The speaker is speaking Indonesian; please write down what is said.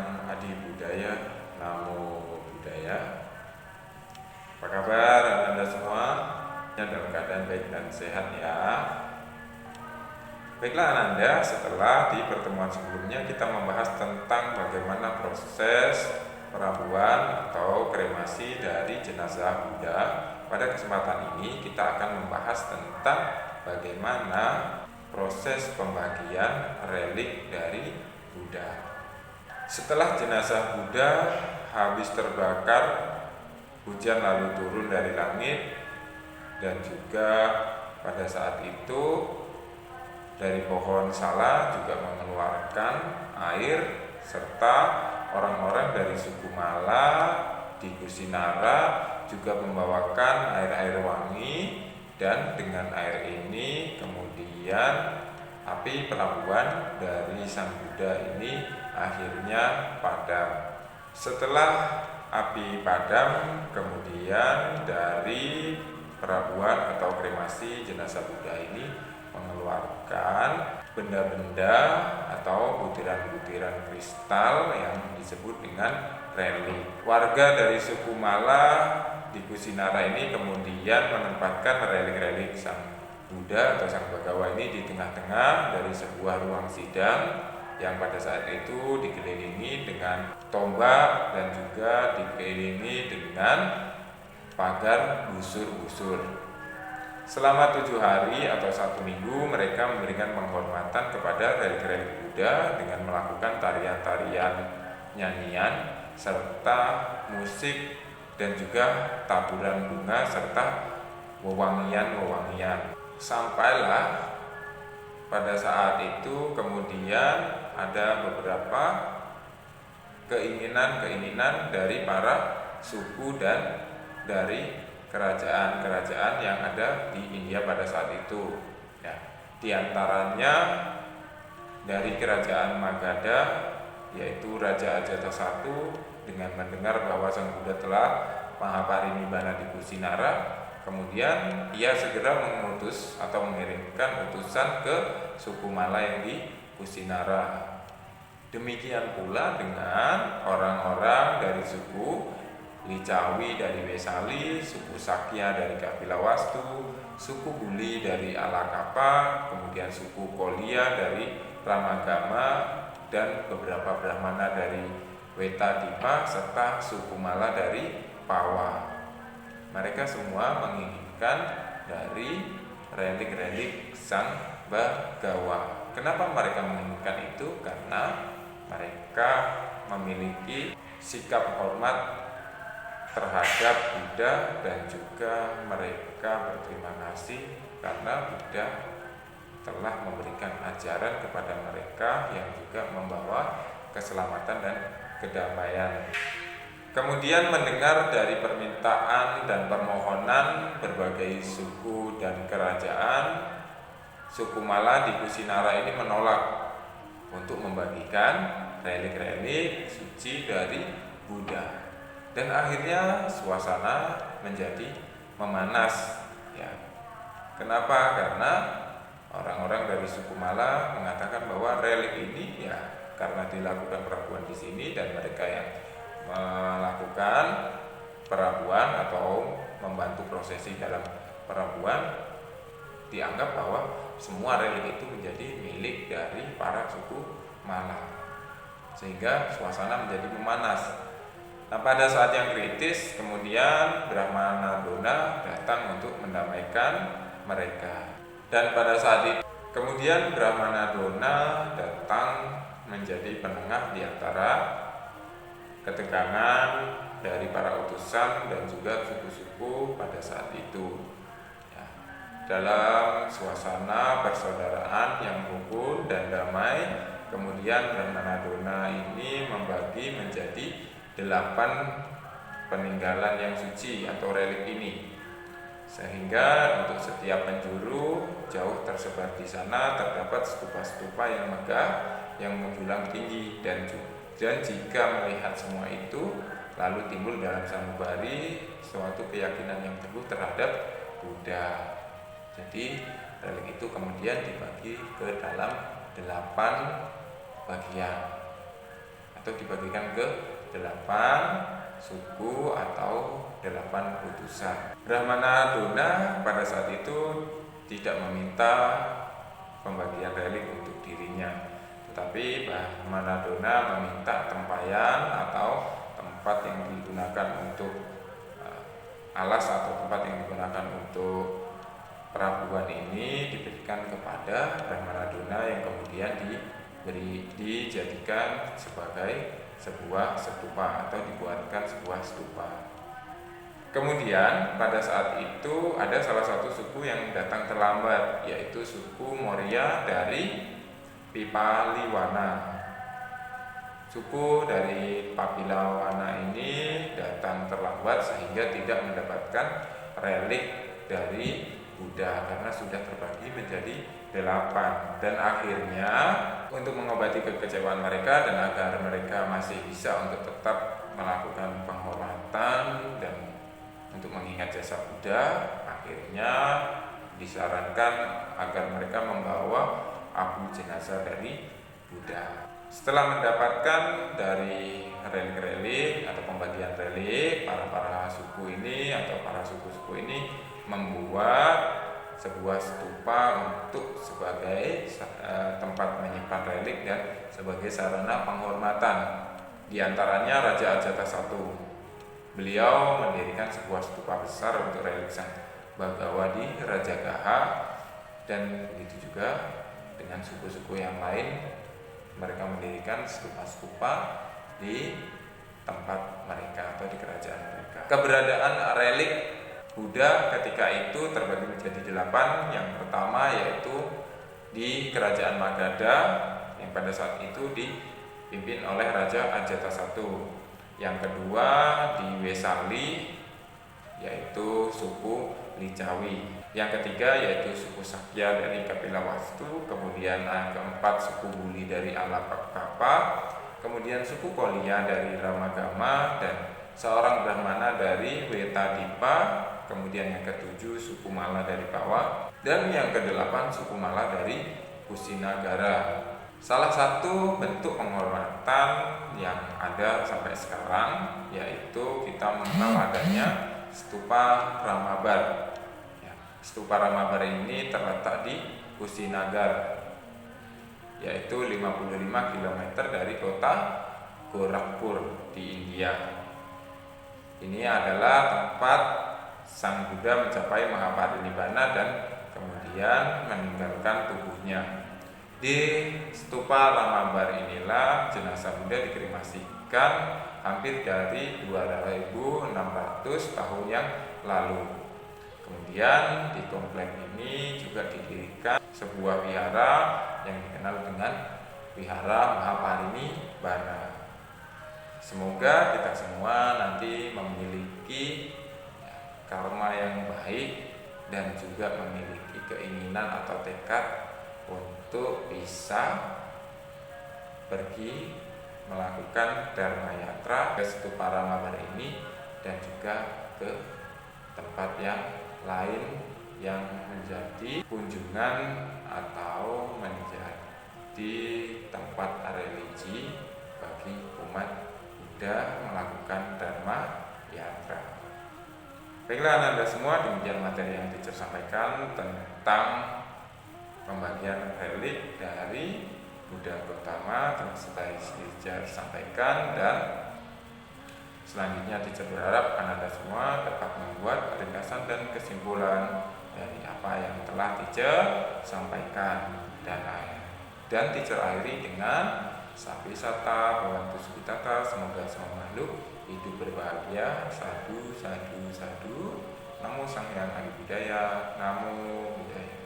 Sang Adi Budaya, Namo Buddhaya. Apa kabar Anda semua? Dalam keadaan baik dan sehat ya. Baiklah Ananda, setelah di pertemuan sebelumnya kita membahas tentang bagaimana proses perabuan atau kremasi dari jenazah Buddha. Pada kesempatan ini kita akan membahas tentang bagaimana proses pembagian relik dari Buddha. Setelah jenazah Buddha habis terbakar, hujan lalu turun dari langit, dan juga pada saat itu dari pohon sala juga mengeluarkan air, serta orang-orang dari suku Mala di Kusinara juga membawakan air-air wangi, dan dengan air ini kemudian api perabuan dari Sang Buddha ini akhirnya padam. Setelah api padam, kemudian dari perabuan atau kremasi jenazah Buddha ini mengeluarkan benda-benda atau butiran-butiran kristal yang disebut dengan relik. Warga dari suku Mala di Kusinara ini kemudian menempatkan relik-relik Sang Buddha atau Sang Bhagawa ini di tengah-tengah dari sebuah ruang sidang yang pada saat itu dikelilingi dengan tombak dan juga dikelilingi dengan pagar busur-busur. Selama 7 hari atau 1 minggu mereka memberikan penghormatan kepada relik-relik Buddha dengan melakukan tarian-tarian, nyanyian, serta musik, dan juga taburan bunga serta wewangian-wewangian. Sampailah pada saat itu kemudian ada beberapa keinginan-keinginan dari para suku dan dari kerajaan-kerajaan yang ada di India pada saat itu. Ya, di antaranya dari kerajaan Magadha, yaitu Raja Ajatasattu, dengan mendengar bahwa Sang Buddha telah mahaparinibbana di Kusinara, kemudian ia segera mengutus atau mengirimkan utusan ke suku Mala yang di Kusinara. Demikian pula dengan orang-orang dari suku Licawi dari Vesali, suku Sakya dari Kapilawastu, suku Buli dari Alakapa, kemudian suku Kolia dari Ramagama, dan beberapa Brahmana dari Wetadipa, serta suku Mala dari Pawa. Mereka semua menginginkan dari relik-relik Sang Bhagawa. Kenapa mereka menginginkan itu? Karena mereka memiliki sikap hormat terhadap Buddha, dan juga mereka berterima kasih karena Buddha telah memberikan ajaran kepada mereka yang juga membawa keselamatan dan kedamaian. Kemudian mendengar dari permintaan dan permohonan berbagai suku dan kerajaan, suku Mala di Kusinara ini menolak untuk membagikan relik-relik suci dari Buddha. Dan akhirnya suasana menjadi memanas. Ya. Kenapa? Karena orang-orang dari suku Mala mengatakan bahwa relik ini ya karena dilakukan perabuan di sini dan mereka yang melakukan perabuan atau membantu prosesi dalam perabuan, dianggap bahwa semua relik itu menjadi milik dari para suku Mala, sehingga suasana menjadi memanas. Nah, pada saat yang kritis kemudian Brahmana Dona datang untuk mendamaikan mereka, dan pada saat itu kemudian Brahmana Dona datang menjadi penengah di antara ketegangan dari para utusan dan juga suku-suku pada saat itu. Ya, dalam suasana persaudaraan yang rukun dan damai, kemudian Brahmana Dona ini membagi menjadi 8 peninggalan yang suci atau relik ini, sehingga untuk setiap penjuru jauh tersebar di sana terdapat stupa-stupa yang megah yang menjulang tinggi, dan jika melihat semua itu lalu timbul dalam sanubari suatu keyakinan yang teguh terhadap Buddha. Jadi relik itu kemudian dibagi ke dalam 8 bagian atau dibagikan ke 8 suku atau 8 utusan. Brahmana Dona pada saat itu tidak meminta pembagian relik untuk dirinya, tetapi Brahmana Dona meminta tempayan atau tempat yang digunakan untuk alas atau tempat yang digunakan untuk perabuan ini diberikan kepada Brahmana Dona yang kemudian dijadikan sebagai sebuah stupa atau dibuatkan sebuah stupa. Kemudian pada saat itu ada salah satu suku yang datang terlambat, yaitu suku Maurya dari Pipaliwana. Suku dari Papilawana ini datang terlambat sehingga tidak mendapatkan relik dari Buddha karena sudah terbagi menjadi 8. Dan akhirnya untuk mengobati kekecewaan mereka dan agar mereka masih bisa untuk tetap melakukan penghormatan dan untuk mengingat jasa Buddha, akhirnya disarankan agar mereka membawa abu jenazah dari Buddha. Setelah mendapatkan dari relik-relik atau pembagian relik, para suku ini atau para suku-suku ini membuat sebuah stupa untuk sebagai tempat menyimpan relik dan sebagai sarana penghormatan. Di antaranya Raja Ajatasattu. Beliau mendirikan sebuah stupa besar untuk relik Sang Bhagawa di Rajagaha, dan begitu juga dengan suku-suku yang lain. Mereka mendirikan stupa-stupa di tempat mereka atau di kerajaan mereka. Keberadaan relik Buddha ketika itu terbagi menjadi 8. Yang pertama yaitu di kerajaan Magadha yang pada saat itu dipimpin oleh Raja Ajatasattu. Yang kedua di Wesali yaitu suku Licawi. Yang ketiga yaitu suku Sakya dari Kapilawastu. Kemudian yang keempat suku Buli dari Alapakapa. Kemudian suku Kolya dari Ramagama dan seorang Brahmana dari Wetadipa. Kemudian yang ketujuh suku Mala dari Pawa. Dan yang kedelapan suku Mala dari Kusinagara. Salah satu bentuk penghormatan yang ada sampai sekarang yaitu kita mengenal adanya stupa Ramabar. Stupa Ramabar ini terletak di Kusinagar, yaitu 55 km dari kota Gorakhpur di India. Ini adalah tempat Sang Buddha mencapai Mahaparinibbana dan kemudian meninggalkan tubuhnya. Di stupa Ramabar inilah jenazah Buddha dikremasikan hampir dari 2600 tahun yang lalu. Kemudian di komplek ini juga didirikan sebuah wihara yang dikenal dengan Wihara Mahaparinibbana. Semoga kita semua nanti memiliki karma yang baik dan juga memiliki keinginan atau tekad untuk bisa pergi melakukan Dharma Yatra ke stupa Ramabar ini dan juga ke tempat yang lain yang menjadi kunjungan atau menjadi tempat religi bagi umat Buddha melakukan Dharma Yatra. Baiklah Anda semua, demikian materi yang teacher sampaikan tentang pembagian relik dari Buddha Gautama telah teacher sampaikan, dan selanjutnya teacher berharap Anda semua dapat membuat ringkasan dan kesimpulan dari apa yang telah teacher sampaikan, dan teacher akhiri dengan Sapi Sata Bhavantu Sukhitata, semoga semua makhluk hidup berbahagia. Sadu, sadu, sadu. Namo Sang Hyang Adi Budaya. Namo Buddhaya.